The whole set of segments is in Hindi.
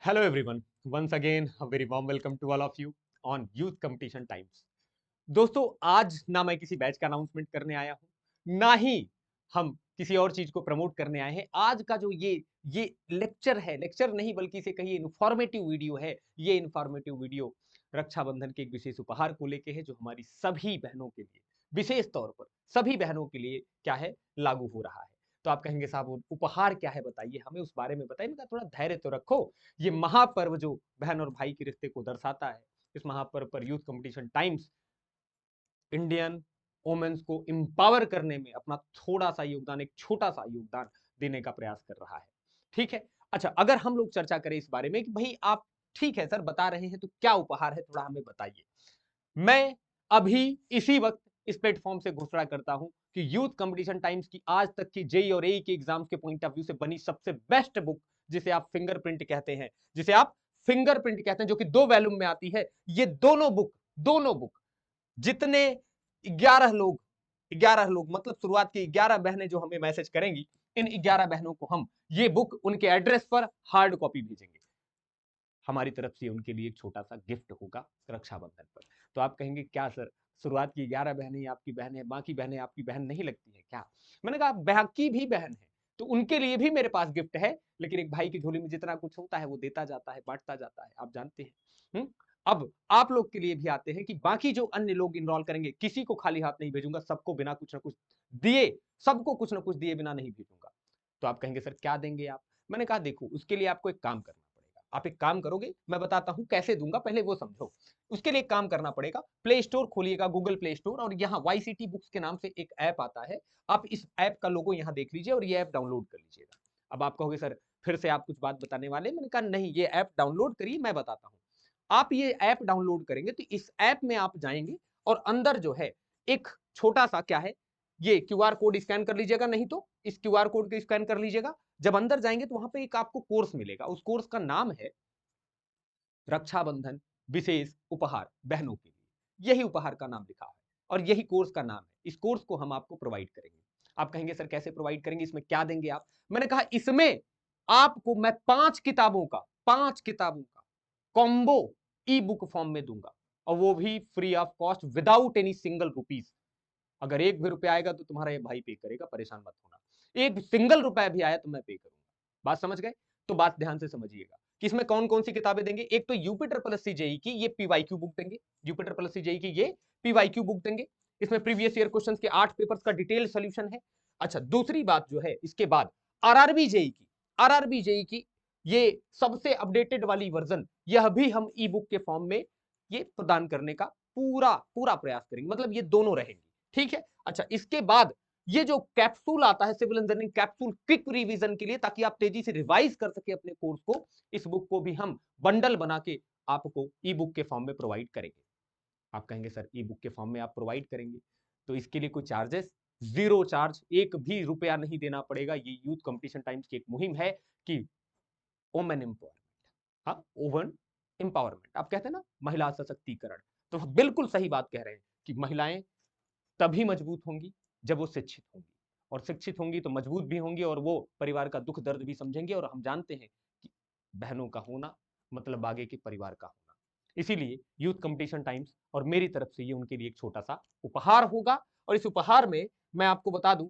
Hello everyone, once again a very warm welcome to all of you on Youth Competition Times। दोस्तों आज ना मैं किसी बैच का अनाउंसमेंट करने आया हूं, ना ही हम किसी और चीज को प्रमोट करने आए हैं। आज का जो ये लेक्चर है, लेक्चर नहीं बल्कि इसे कहिए इन्फॉर्मेटिव वीडियो है। ये इन्फॉर्मेटिव वीडियो रक्षाबंधन के एक विशेष उपहार को लेके है, जो हमारी सभी बहनों के लिए, विशेष तौर पर सभी बहनों के लिए क्या है, लागू हो रहा है। तो आप कहेंगे साहब वो उपहार क्या है, बताइए हमें, उस बारे में बताइए। मैं थोड़ा धैर्य तो रखो। ये महापर्व जो बहन और भाई के रिश्ते को दर्शाता है, इस महापर्व पर youth competition times Indian women's को एम्पावर करने में अपना थोड़ा सा योगदान, एक छोटा सा योगदान देने का प्रयास कर रहा है। ठीक है। अच्छा, अगर हम लोग चर्चा करें इस बारे में कि भाई आप ठीक है सर बता रहे हैं, तो क्या उपहार है, थोड़ा हमें बताइए। मैं अभी इसी वक्त इस प्लेटफॉर्म से घोषणा करता हूं कि यूथ कंपटीशन टाइम्स की आज तक की जेई और एई के एग्जाम्स के पॉइंट ऑफ व्यू से बनी सबसे बेस्ट बुक, जिसे आप फिंगरप्रिंट कहते हैं, जिसे आप फिंगरप्रिंट कहते हैं, जो कि 2 वॉल्यूम में आती है। ये दोनों बुक जितने 11 लोग, 11 लोग मतलब शुरुआत की 11 बहनें जो हमें मैसेज करेंगी, इन 11 बहनों को हम ये बुक उनके एड्रेस पर हार्ड कॉपी भेजेंगे। हमारी तरफ से उनके लिए एक छोटा सा गिफ्ट होगा रक्षाबंधन पर। तो आप कहेंगे क्या सर, शुरुआत की 11 बहनें आपकी बहन है, बाकी बहनें आपकी बहन नहीं लगती है क्या? मैंने कहा बाकी भी बहन है, तो उनके लिए भी मेरे पास गिफ्ट है। लेकिन एक भाई की झोली में जितना कुछ होता है वो देता जाता है, बांटता जाता है, आप जानते हैं। अब आप लोग के लिए भी आते हैं कि बाकी जो अन्य लोग इनरोल करेंगे, किसी को खाली हाथ नहीं भेजूंगा, सबको बिना कुछ ना कुछ दिए, सबको कुछ ना कुछ दिए बिना नहीं भेजूंगा। तो आप कहेंगे सर क्या देंगे आप? मैंने कहा देखो, उसके लिए आपको एक काम करना पड़ेगा। आप एक काम करोगे, मैं बताता हूं कैसे दूंगा, पहले वो समझो। उसके लिए एक काम करना पड़ेगा, प्ले स्टोर खोलिएगा, गूगल प्ले स्टोर, और यहाँ वाईसीटी बुक्स के नाम से एक ऐप आता है। आप इस ऐप का लोगो यहाँ देख लीजिए और ये ऐप डाउनलोड कर लीजिएगा। अब आप कहोगे सर फिर से आप कुछ बात बताने वाले। मैंने कहा नहीं, ये ऐप डाउनलोड करिए, मैं बताता हूँ। आप ये ऐप डाउनलोड करेंगे तो इस ऐप में आप जाएंगे और अंदर जो है एक छोटा सा क्या है, ये क्यूआर कोड स्कैन कर लीजिएगा, नहीं तो इस क्यूआर कोड को स्कैन कर लीजिएगा। जब अंदर जाएंगे तो वहां पे एक आपको कोर्स मिलेगा, उस कोर्स का नाम है रक्षाबंधन विशेष उपहार बहनों के लिए। यही उपहार का नाम लिखा है और यही कोर्स का नाम है। इस कोर्स को हम आपको प्रोवाइड करेंगे। आप कहेंगे सर कैसे प्रोवाइड करेंगे, इसमें क्या देंगे आप? मैंने कहा इसमें आपको मैं 5 किताबों का कॉम्बो ई बुक फॉर्म में दूंगा, और वो भी free of cost, without any single rupees. अगर एक भी रुपया आएगा तो तुम्हारा ये भाई पे करेगा, परेशान मत होना। एक सिंगल रुपया भी आया तो मैं पे करूंगा। बात समझ गए? तो बात ध्यान से समझिएगा कि इसमें कौन कौन सी किताबें देंगे। एक तो यूपिटर प्लस सी जेई की ये पीवाईक्यू बुक देंगे, यूपिटर प्लस सी जेई की ये पीवाईक्यू बुक देंगे। इसमें प्रीवियस ईयर क्वेश्चंस के 8 पेपर्स का डिटेल सोल्यूशन है। अच्छा, दूसरी बात जो है, इसके बाद आरआरबी जेई की, आरआरबी जेई की ये सबसे अपडेटेड वाली वर्जन, यह भी हम ई बुक के फॉर्म में ये प्रदान करने का पूरा पूरा प्रयास करेंगे। मतलब ये दोनों रहेंगे। ठीक है। अच्छा, इसके बाद ये जो कैप्सूल आता है, civil engineering capsule quick revision के लिए, ताकि आप तेजी से रिवाइज कर सके अपने कोर्स को, इस बुक को भी हम बंडल बना के आपको ई बुक के फॉर्म में प्रोवाइड करेंगे। आप कहेंगे सर ई बुक के फॉर्म में आप प्रोवाइड करेंगे तो इसके लिए कोई चार्जेस? जीरो चार्ज, एक भी रुपया नहीं देना पड़ेगा। ये यूथ कंपटीशन टाइम्स की एक मुहिम है कि वोमेन एम्पावरमेंट, हाँ, वुमन एम्पावरमेंट, आप कहते हैं ना महिला सशक्तिकरण, तो बिल्कुल सही बात कह रहे हैं कि महिलाएं तभी मजबूत होंगी जब वो शिक्षित होंगी, और शिक्षित होंगी तो मजबूत भी होंगी, और वो परिवार का दुख दर्द भी समझेंगे। और हम जानते हैं कि बहनों का होना मतलब आगे के परिवार का होना। इसीलिए यूथ कंपटीशन टाइम्स और मेरी तरफ से ये उनके लिए एक छोटा सा उपहार होगा। और इस उपहार में मैं आपको बता दूं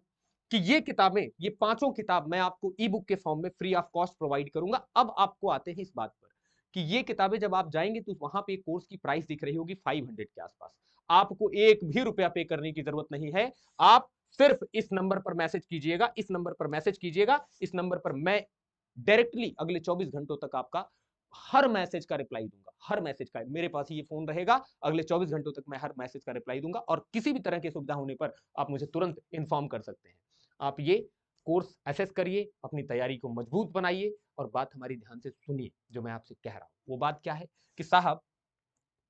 कि ये किताबें, ये 5 किताब मैं आपको ई बुक के फॉर्म में फ्री ऑफ कॉस्ट प्रोवाइड करूंगा। अब आपको आते हैं इस बात पर कि ये किताबें जब आप जाएंगे तो वहां पे कोर्स की प्राइस दिख रही होगी 500 के आसपास। आपको एक भी रुपया पे करने की जरूरत नहीं है। आप सिर्फ इस नंबर पर मैसेज कीजिएगा, इस नंबर पर मैसेज कीजिएगा, इस नंबर पर मैं डायरेक्टली अगले 24 घंटों तक आपका हर मैसेज का रिप्लाई दूंगा। हर मैसेज का, मेरे पास ही ये फोन रहेगा, अगले 24 घंटों तक मैं हर मैसेज का रिप्लाई दूंगा, और किसी भी तरह की सुविधा होने पर आप मुझे तुरंत इन्फॉर्म कर सकते हैं। आप ये कोर्स एसेस करिए, अपनी तैयारी को मजबूत बनाइए, और बात हमारी ध्यान से सुनिए। जो मैं आपसे कह रहा हूं वो बात क्या है कि साहब,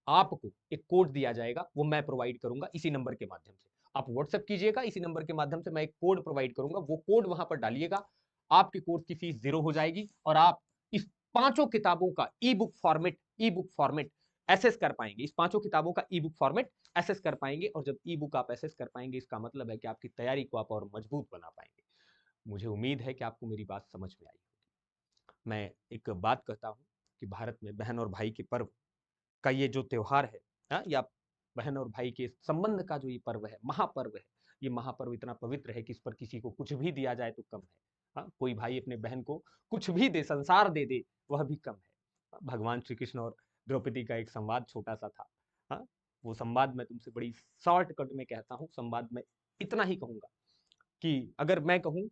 आपको एक कोड दिया जाएगा, वो मैं प्रोवाइड करूंगा इसी नंबर के माध्यम से। आप व्हाट्सएप कीजिएगा, इसी नंबर के माध्यम से मैं एक कोड प्रोवाइड करूंगा, वो कोड वहां पर डालिएगा, आपकी कोर्स की फीस 0 हो जाएगी, और आप इस 5 किताबों का ई बुक फॉर्मेट एसेस कर पाएंगे। इस 5 किताबों का ई बुक फॉर्मेट एसेस कर पाएंगे, और जब ई बुक आप एसेस कर पाएंगे, इसका मतलब है कि आपकी तैयारी को आप और मजबूत बना पाएंगे। मुझे उम्मीद है कि आपको मेरी बात समझ में आई। मैं एक बात कहता हूँ कि भारत में बहन और भाई के पर्व का ये जो त्योहार है, या बहन और भाई के संबंध का जो ये पर्व है, महापर्व है, ये महापर्व इतना पवित्र है कि इस पर किसी को कुछ भी दिया जाए तो कम है। कोई भाई अपने बहन को कुछ भी दे, संसार दे दे, वह भी कम है। भगवान श्री कृष्ण और द्रौपदी का एक संवाद छोटा सा था। हाँ, वो संवाद मैं तुमसे बड़ी शॉर्टकट में कहता हूँ। संवाद में इतना ही कहूंगा कि अगर मैं कहूँ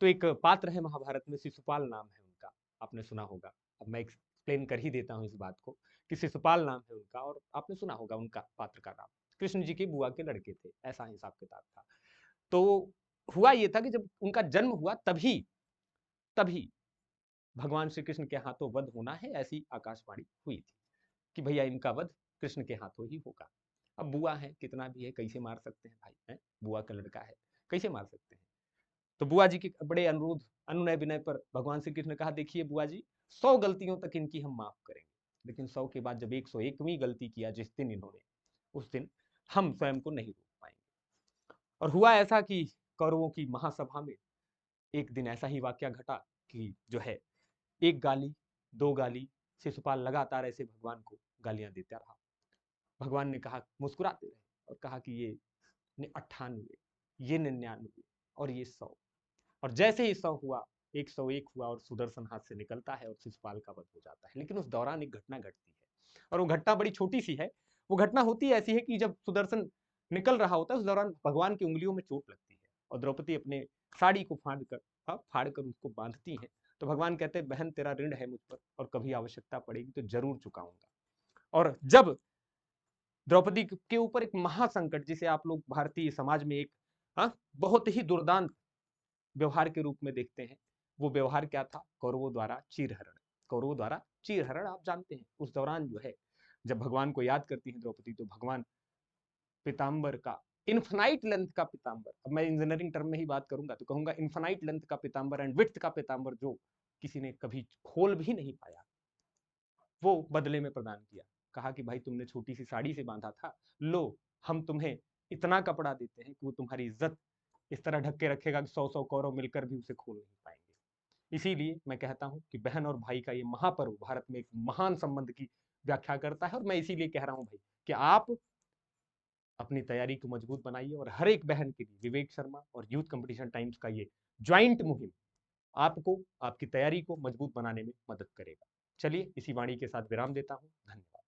तो एक पात्र है महाभारत में, शिशुपाल नाम है उनका, आपने सुना होगा। अब मैं एक्सप्लेन कर ही देता हूँ इस बात को कि शिशुपाल नाम है उनका, और आपने सुना होगा उनका पात्र का नाम। कृष्ण जी की बुआ के लड़के थे, ऐसा हिसाब किताब था। तो हुआ ये था कि जब उनका जन्म हुआ तभी तभी भगवान श्री कृष्ण के हाथों वध होना है, ऐसी आकाशवाणी हुई थी कि भैया इनका वध कृष्ण के हाथों ही होगा। अब बुआ है, कितना भी है, कैसे मार सकते हैं भाई, है बुआ का लड़का है, कैसे मार सकते हैं। तो बुआ जी के बड़े अनुरोध, अनुनय विनय पर भगवान श्री कृष्ण ने कहा, देखिए बुआ जी, 100 गलतियों तक इनकी हम माफ करेंगे, लेकिन 100 के बाद जब 101वीं गलती किया जिस दिन इन्होंने, उस दिन हम स्वयं को नहीं रोक पाएंगे। और हुआ ऐसा कि कौरवों की महासभा में एक दिन ऐसा ही वाक्य घटा कि जो है, एक गाली, दो गाली, शिशुपाल लगातार ऐसे भगवान को गालियां देता रहा। भगवान ने कहा, मुस्कुराते रहे और कहा कि ये 98, ये 99 और ये 100। और जैसे ही 100 हुआ, 101 हुआ और सुदर्शन हाथ से निकलता है और शिशुपाल का वध हो जाता है। लेकिन उस दौरान एक घटना घटती है, और वो घटना बड़ी छोटी सी है। वो घटना होती ऐसी है कि जब सुदर्शन निकल रहा होता है, उस दौरान भगवान की उंगलियों में चोट लगती है और द्रौपदी अपने साड़ी को फाड़ कर उसको बांधती हैं। तो भगवान कहते हैं, बहन तेरा ऋण है मुझ पर, और कभी आवश्यकता पड़ेगी तो जरूर चुकाऊंगा। और जब द्रौपदी के ऊपर एक महासंकट, जिसे आप लोग भारतीय समाज में एक बहुत ही दुर्दांत व्यवहार के रूप में देखते हैं, वो व्यवहार क्या था? कौरवों द्वारा चीरहरण। कौरवों द्वारा चीरहरण आप जानते हैं। उस दौरान जो है, जब भगवान को याद करती हैं द्रौपदी, तो भगवान पीताम्बर का, इन्फिनाइट लेंथ का पीताम्बर, अब मैं इंजीनियरिंग टर्म में ही बात करूंगा तो कहूंगा इन्फिनाइट लेंथ का पीताम्बर एंड विड्थ का पीताम्बर, जो किसी ने कभी खोल भी नहीं पाया, वो बदले में प्रदान किया। कहा कि भाई तुमने छोटी सी साड़ी से बांधा था, लो हम तुम्हें इतना कपड़ा देते हैं कि वो तुम्हारी इज्जत इस तरह ढक के रखेगा कि 100 कौरव मिलकर भी उसे खोल नहीं पाएंगे। इसीलिए मैं कहता हूं कि बहन और भाई का ये महापर्व भारत में एक महान संबंध की व्याख्या करता है। और मैं इसीलिए कह रहा हूं भाई कि आप अपनी तैयारी को मजबूत बनाइए, और हर एक बहन के लिए विवेक शर्मा और यूथ कंपटीशन टाइम्स का ये ज्वाइंट मुहिम आपको आपकी तैयारी को मजबूत बनाने में मदद करेगा। चलिए इसी वाणी के साथ विराम देता हूं। धन्यवाद।